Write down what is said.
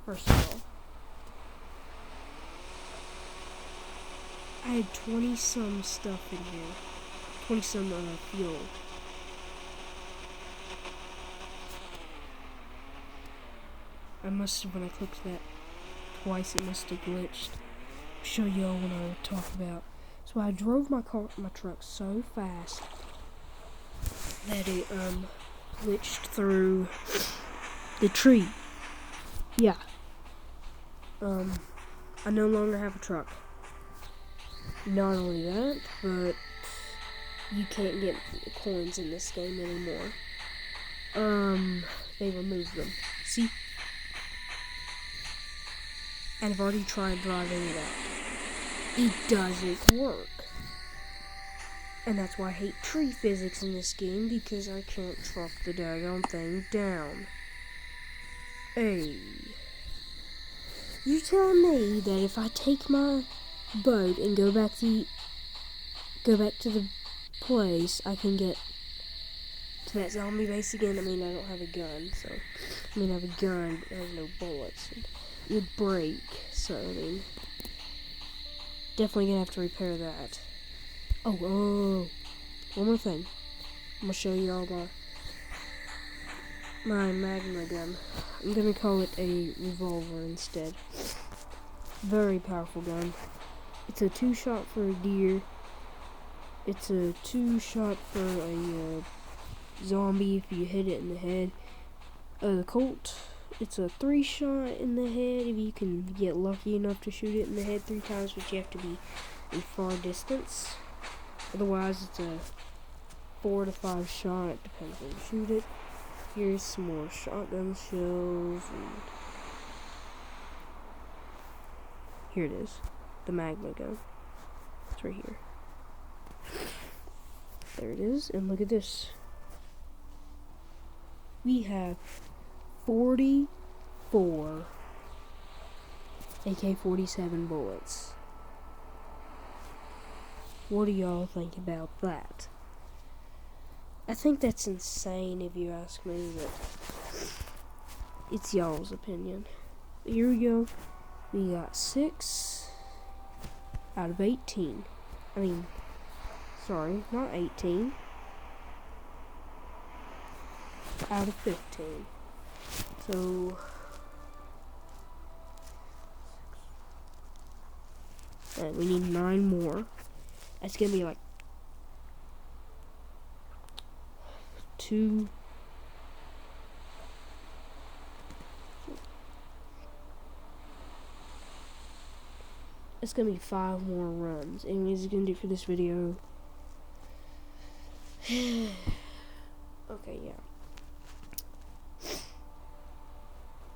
First of all, I had 20-some stuff in here. 20-some fuel. I must have, when I clicked that twice, it must have glitched. I'll show y'all when I talk about. So I drove my truck so fast that it glitched through the tree. Yeah. I no longer have a truck. Not only that, but you can't get coins in this game anymore. They removed them. See? And I've already tried driving it out. It doesn't work. And that's why I hate tree physics in this game, because I can't truck the daggone thing down. Hey. You're telling me that if I take my boat and go back to the place, I can get to that zombie base again? I mean, I don't have a gun, so I have a gun, but it has no bullets. It would break, so I mean, definitely gonna have to repair that. Oh, one more thing. I'm gonna show you all my magma gun. I'm gonna call it a revolver instead. Very powerful gun. It's a 2-shot for a deer. It's a 2-shot for a zombie if you hit it in the head. The Colt, it's a 3-shot in the head if you can get lucky enough to shoot it in the head 3 times, but you have to be in far distance. Otherwise, it's a 4 to 5 shot. It depends where you shoot it. Here's some more shotgun shells. And here it is, the magma gun. It's right here. There it is, and look at this. We have 44 AK-47 bullets. What do y'all think about that? I think that's insane if you ask me, but it's y'all's opinion. But here we go. We got 6 out of 18. I mean, sorry, not 18. Out of 15. So we need 9 more. That's gonna be like 2. It's gonna be 5 more runs. Anyways, it's gonna do it for this video.